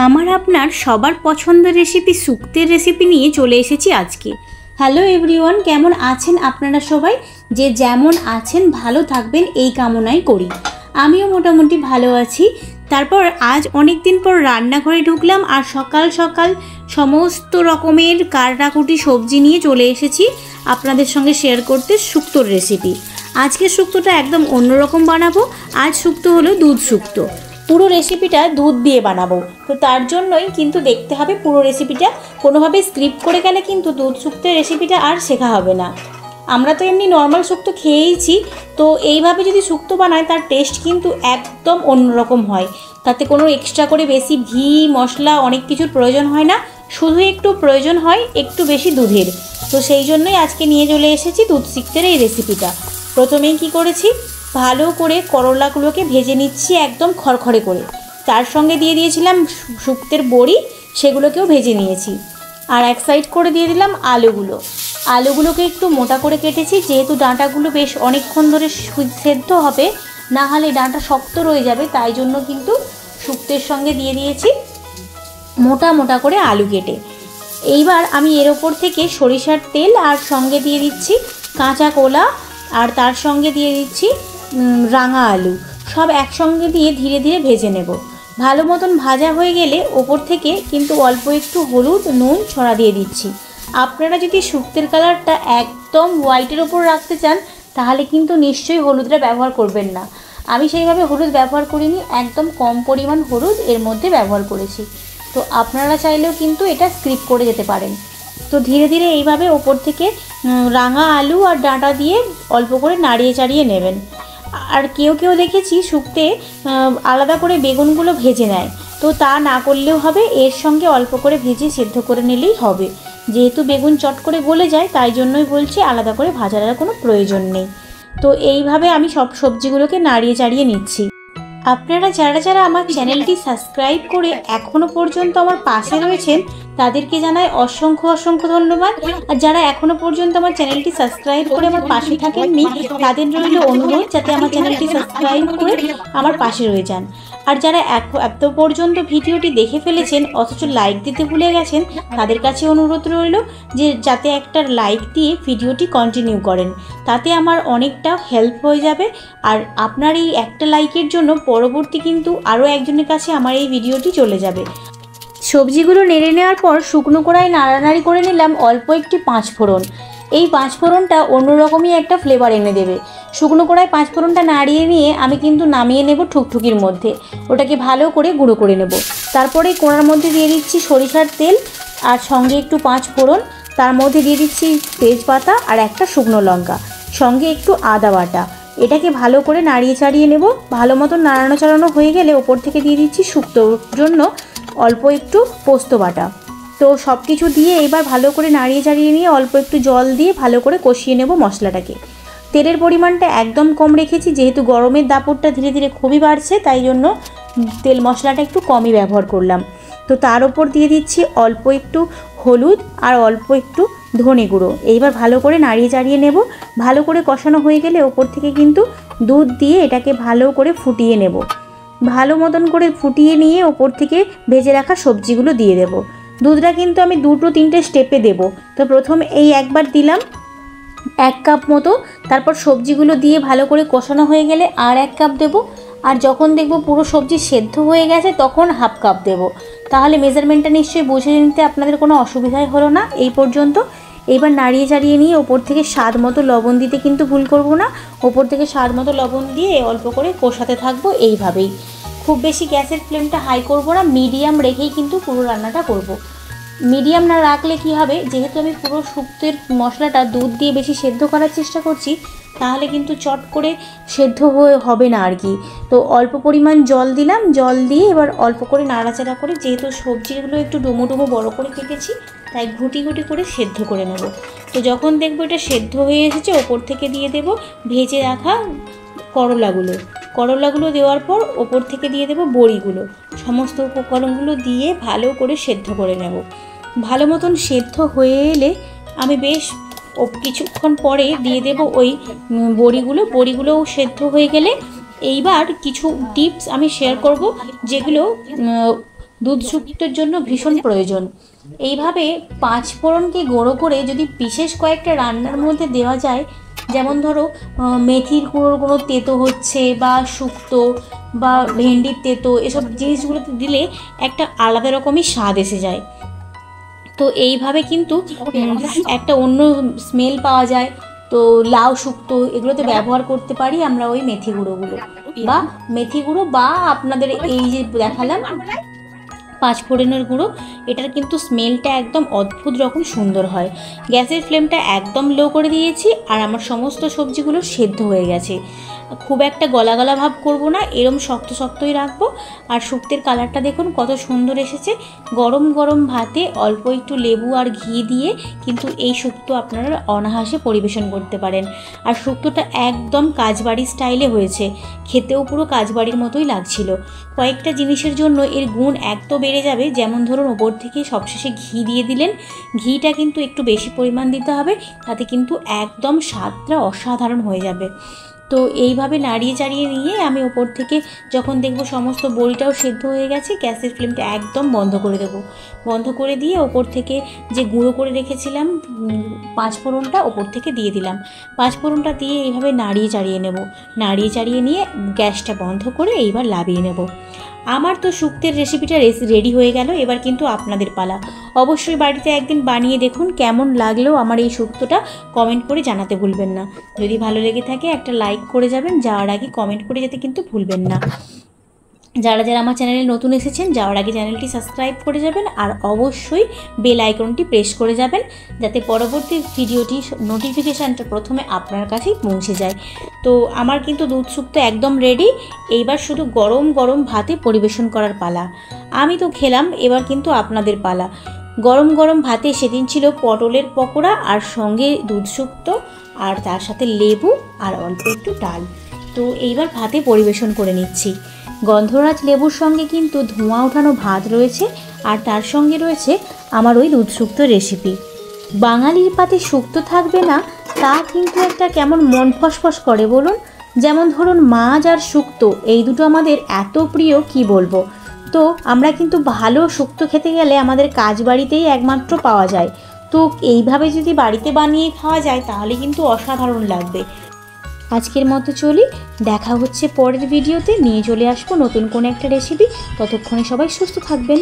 আমার আপনার সবার পছন্দের রেসিপি শুক্তের রেসিপি নিয়ে চলে এসেছি আজকে। হ্যালো এভরিওয়ান, কেমন আছেন আপনারা সবাই? যে যেমন আছেন ভালো থাকবেন এই কামনাই করি। আমিও মোটামুটি ভালো আছি। তারপর আজ অনেক দিন পর রান্নাঘরে ঢুকলাম আর সকাল সকাল সমস্ত রকমের কাটাকুটি সবজি নিয়ে চলে এসেছি আপনাদের সঙ্গে শেয়ার করতে শুক্তোর রেসিপি। আজকের শুক্তোটা একদম অন্যরকম বানাবো। আজ শুক্তো হলো দুধ শুক্তো। পুরো রেসিপিটা দুধ দিয়ে বানাবো, তো তার জন্যই কিন্তু দেখতে হবে পুরো রেসিপিটা। কোনোভাবে স্ক্রিপ্ট করে গেলে কিন্তু দুধ শুক্তোর রেসিপিটা আর শেখা হবে না। আমরা তো এমনি নর্মাল শুক্তো খেয়েইছি, তো এইভাবে যদি শুক্তো বানায় তার টেস্ট কিন্তু একদম অন্যরকম হয়। তাতে কোনো এক্সট্রা করে বেশি ঘি মশলা অনেক কিছুর প্রয়োজন হয় না, শুধু একটু প্রয়োজন হয় একটু বেশি দুধের। তো সেই জন্যই আজকে নিয়ে চলে এসেছি দুধ শুক্তোর এই রেসিপিটা। প্রথমেই কি করেছি, ভালো করে করলাগুলোকে ভেজে নিচ্ছি একদম খড়খড়ে করে। তার সঙ্গে দিয়ে দিয়েছিলাম শুক্তোর বড়ি, সেগুলোকেও ভেজে নিয়েছি। আর এক সাইড করে দিয়ে দিলাম আলুগুলোকে একটু মোটা করে কেটেছি, যেহেতু ডাঁটাগুলো বেশ অনেকক্ষণ ধরে সেদ্ধ হবে, না হলে ডাঁটা শক্ত রয়ে যাবে, তাই জন্য কিন্তু শুক্তোর সঙ্গে দিয়ে দিয়েছি মোটা মোটা করে আলু কেটে। এইবার আমি এর ওপর থেকে সরিষার তেল আর সঙ্গে দিয়ে দিচ্ছি কাঁচা কলা, আর তার সঙ্গে দিয়ে দিচ্ছি রাঙা আলু, সব একসঙ্গে দিয়ে ধীরে ধীরে ভেজে নেব। ভালো মতন ভাজা হয়ে গেলে ওপর থেকে কিন্তু অল্প একটু হলুদ নুন ছড়া দিয়ে দিচ্ছি। আপনারা যদি শুক্তোর কালারটা একদম হোয়াইটের ওপর রাখতে চান তাহলে কিন্তু নিশ্চয়ই হলুদটা ব্যবহার করবেন না। আমি সেইভাবে হলুদ ব্যবহার করিনি, একদম কম পরিমাণ হলুদ এর মধ্যে ব্যবহার করেছি। তো আপনারা চাইলেও কিন্তু এটা স্কিপ করে যেতে পারেন। তো ধীরে ধীরে এইভাবে ওপর থেকে রাঙা আলু আর ডাঁটা দিয়ে অল্প করে নাড়িয়ে চাড়িয়ে নেবেন। আর কেউ কেউ দেখেছি শুক্তে আলাদা করে বেগুনগুলো ভেজে নেয়, তো তা না করলেও হবে, এর সঙ্গে অল্প করে ভেজে সেদ্ধ করে নিলেই হবে। যেহেতু বেগুন চট করে গলে যায় তাই জন্যই বলছি আলাদা করে ভাজার কোনো প্রয়োজন নেই। তো এইভাবে আমি সব সবজিগুলোকে নাড়িয়ে চাড়িয়ে নিচ্ছি। আপনারা যারা যারা আমার চ্যানেলটি সাবস্ক্রাইব করে এখনও পর্যন্ত আমার পাশে রয়েছেন তাদেরকে জানাই অসংখ্য অসংখ্য ধন্যবাদ। আর যারা এখনও পর্যন্ত আমার চ্যানেলটি সাবস্ক্রাইব করে আমার পাশে থাকেননি তাদের রইল অনুরোধ যাতে আমার চ্যানেলটি সাবস্ক্রাইব করে আমার পাশে রয়ে যান। আর যারা এত পর্যন্ত ভিডিওটি দেখে ফেলেছেন অথচ লাইক দিতে ভুলে গেছেন তাদের কাছে অনুরোধ রইল যে যাতে একটা লাইক দিয়ে ভিডিওটি কন্টিনিউ করেন, তাতে আমার অনেকটা হেল্প হয়ে যাবে। আর আপনার এই একটা লাইকের জন্য পরবর্তী কিন্তু আরও একজনের কাছে আমার এই ভিডিওটি চলে যাবে। সবজিগুলো নেড়ে নেওয়ার পর শুকনো কড়াই নাড়ানাড়ি করে নিলাম অল্প একটি পাঁচফোড়ন। এই পাঁচফোড়নটা অন্যরকমই একটা ফ্লেভার এনে দেবে। শুকনো কড়াই পাঁচফোড়নটা নাড়িয়ে নিয়ে আমি কিন্তু নামিয়ে নেব ঠুকঠুকির মধ্যে, ওটাকে ভালো করে গুঁড়ো করে নেব। তারপরে কড়ার মধ্যে দিয়ে দিচ্ছি সরিষার তেল আর সঙ্গে একটু পাঁচফোড়ন, তার মধ্যে দিয়ে দিচ্ছি তেজপাতা আর একটা শুকনো লঙ্কা, সঙ্গে একটু আদা বাটা। এটাকে ভালো করে নাড়িয়ে চাড়িয়ে নেব। ভালো মতন নাড়ানো চাড়ানো হয়ে গেলে ওপর থেকে দিয়ে দিচ্ছি শুক্তোর জন্য অল্প একটু পোস্ত বাটা। তো সব কিছু দিয়ে এবার ভালো করে নাড়িয়ে চাড়িয়ে নিয়ে অল্প একটু জল দিয়ে ভালো করে কষিয়ে নেব মশলাটাকে। তেলের পরিমাণটা একদম কম রেখেছি, যেহেতু গরমের দাপটটা ধীরে ধীরে খুবই বাড়ছে, তাই জন্য তেল মশলাটা একটু কমই ব্যবহার করলাম। তো তার ওপর দিয়ে দিচ্ছি অল্প একটু হলুদ আর অল্প একটু ধনে গুঁড়ো। এইবার ভালো করে নাড়িয়ে চাড়িয়ে নেব। ভালো করে কষানো হয়ে গেলে ওপর থেকে কিন্তু দুধ দিয়ে এটাকে ভালো করে ফুটিয়ে নেব। ভালো মতন করে ফুটিয়ে নিয়ে ওপর থেকে ভেজে রাখা সবজিগুলো দিয়ে দেব। দুধটা কিন্তু আমি 2-3টে স্টেপে দেব। তো প্রথম এই একবার দিলাম 1 কাপ মতো, তারপর সবজিগুলো দিয়ে ভালো করে কষানো হয়ে গেলে আর 1 কাপ দেব, আর যখন দেখব পুরো সবজি সেদ্ধ হয়ে গেছে তখন 1/2 কাপ দেব। তাহলে মেজারমেন্টটা নিশ্চয়ই বুঝে নিতে আপনাদের কোনো অসুবিধাই হলো না এই পর্যন্ত। এইবার নাড়িয়ে চাড়িয়ে নিয়ে ওপর থেকে স্বাদ মতো লবণ দিতে কিন্তু ভুল করব না। ওপর থেকে স্বাদ মতো লবণ দিয়ে অল্প করে কষাতে থাকবো এইভাবেই। খুব বেশি গ্যাসের ফ্লেমটা হাই করব না, মিডিয়াম রেখেই কিন্তু পুরো রান্নাটা করব। মিডিয়াম না রাখলে কি হবে, যেহেতু আমি পুরো শুক্তোর মশলাটা দুধ দিয়ে বেশি সেদ্ধ করার চেষ্টা করছি, তাহলে কিন্তু চট করে সেদ্ধ হবে না আর কি। তো অল্প পরিমাণ জল দিলাম, জল দিয়ে এবার অল্প করে নাড়াচাড়া করে, যেহেতু সবজিগুলো একটু ডুমো ডুমো বড়ো করে কেটেছি তাই ঘুটি ঘুটি করে সেদ্ধ করে নেব। তো যখন দেখবো এটা সেদ্ধ হয়ে এসেছে ওপর থেকে দিয়ে দেব ভেজে রাখা করলাগুলো দেওয়ার পর ওপর থেকে দিয়ে দেব বড়িগুলো। সমস্ত উপকরণগুলো দিয়ে ভালো করে সেদ্ধ করে নেব। ভালো মতন সেদ্ধ হয়ে এলে আমি বেশ কিছুক্ষণ পরে দিয়ে দেব ওই বড়িগুলোও সেদ্ধ হয়ে গেলে এইবার কিছু টিপস আমি শেয়ার করব, যেগুলো দুধ শুক্তোর জন্য ভীষণ প্রয়োজন। এইভাবে 5 ফোড়নকে গুঁড়ো করে যদি বিশেষ কয়েকটা রান্নার মধ্যে দেওয়া যায়, যেমন ধরো মেথির কোনো তেতো হচ্ছে বা শুক্তো বা ভেন্ডির তেতো, এসব জিনিসগুলোতে দিলে একটা আলাদা রকমই স্বাদ এসে যায়। তো এইভাবে কিন্তু একটা অন্য স্মেল পাওয়া যায়। তো লাউ শুক্তো এগুলোতে ব্যবহার করতে পারি আমরা ওই মেথি গুঁড়োগুলো, বা মেথি গুঁড়ো, বা আপনাদের এই যে দেখালাম 5 ফোড়নের গুঁড়ো, এটার কিন্তু স্মেলটা একদম অদ্ভুত রকম সুন্দর হয়। গ্যাসের ফ্লেমটা একদম লো করে দিয়েছি, আর আমার সমস্ত সবজিগুলো সেদ্ধ হয়ে গেছে। খুব একটা গলা গলা ভাব করবো না, এরম শক্ত শক্তই রাখবো। আর শুক্তের কালারটা দেখুন কত সুন্দর এসেছে। গরম গরম ভাতে অল্প একটু লেবু আর ঘি দিয়ে কিন্তু এই শুক্তো আপনারা অনায়াসে পরিবেশন করতে পারেন। আর শুক্তোটা একদম কাজবাড়ি স্টাইলে হয়েছে, খেতেও পুরো কাজবাড়ির মতোই লাগছিল। কয়েকটা জিনিসের জন্য এর গুণ এত বেড়ে যাবে, যেমন ধরুন ওপর থেকে সবশেষে ঘি দিয়ে দিলেন। ঘিটা কিন্তু একটু বেশি পরিমাণ দিতে হবে, তাতে কিন্তু একদম স্বাদটা অসাধারণ হয়ে যাবে। তো এইভাবে নাড়িয়ে চাড়িয়ে নিয়ে আমি ওপর থেকে যখন দেখব সমস্ত বড়িটাও সেদ্ধ হয়ে গেছে, গ্যাসের ফ্লেমটা একদম বন্ধ করে দেবো। বন্ধ করে দিয়ে ওপর থেকে যে গুঁড়ো করে রেখেছিলাম 5 ফোড়নটা ওপর থেকে দিয়ে দিলাম। 5 ফোড়নটা দিয়ে এইভাবে নাড়িয়ে চাড়িয়ে নেব। নাড়িয়ে চাড়িয়ে নিয়ে গ্যাসটা বন্ধ করে এইবার লাবিয়ে নেব। আমার তো শুক্তের রেসিপিটা রেডি হয়ে গেল। এবার কিন্তু আপনাদের পালা। অবশ্যই বাড়িতে একদিন বানিয়ে দেখুন, কেমন লাগলো আমার এই শুক্তোটা কমেন্ট করে জানাতে ভুলবেন না। যদি ভালো লেগে থাকে একটা লাইক করে যাবেন, যাওয়ার আগে কমেন্ট করে যেতে কিন্তু ভুলবেন না। যারা যারা আমার চ্যানেলে নতুন এসেছেন, যাওয়ার আগে চ্যানেলটি সাবস্ক্রাইব করে যাবেন, আর অবশ্যই বেল আইকনটি প্রেস করে যাবেন, যাতে পরবর্তী ভিডিওটি নোটিফিকেশানটা প্রথমে আপনার কাছেই পৌঁছে যায়। তো আমার কিন্তু দুধ শুক্তো একদম রেডি। এইবার শুধু গরম গরম ভাতে পরিবেশন করার পালা। আমি তো খেলাম, এবার কিন্তু আপনাদের পালা। গরম গরম ভাতে সেদিন ছিল পটলের পকোড়া, আর সঙ্গে দুধ শুক্তো, আর তার সাথে লেবু আর অল্প একটু ডাল। তো এইবার ভাতে পরিবেশন করে নিচ্ছি। গন্ধরাজ লেবুর সঙ্গে কিন্তু ধোঁয়া ওঠানো ভাত রয়েছে, আর তার সঙ্গে রয়েছে আমার ওই দুধ শুক্তো রেসিপি। বাঙালির পাতে শুক্তো থাকবে না, তা কিন্তু একটা কেমন মন ফসফস করে বলুন। যেমন ধরুন মাছ আর শুক্তো, এই দুটো আমাদের এত প্রিয় কি বলবো। তো আমরা কিন্তু ভালো শুক্তো খেতে গেলে আমাদের কাজ বাড়িতেই একমাত্র পাওয়া যায়। তো এইভাবে যদি বাড়িতে বানিয়ে খাওয়া যায় তাহলে কিন্তু অসাধারণ লাগবে। আজকের মতো চলি, দেখা হচ্ছে পরের ভিডিওতে। নিয়ে চলে আসবো নতুন কোনো একটা রেসিপি। ততক্ষণে সবাই সুস্থ থাকবেন।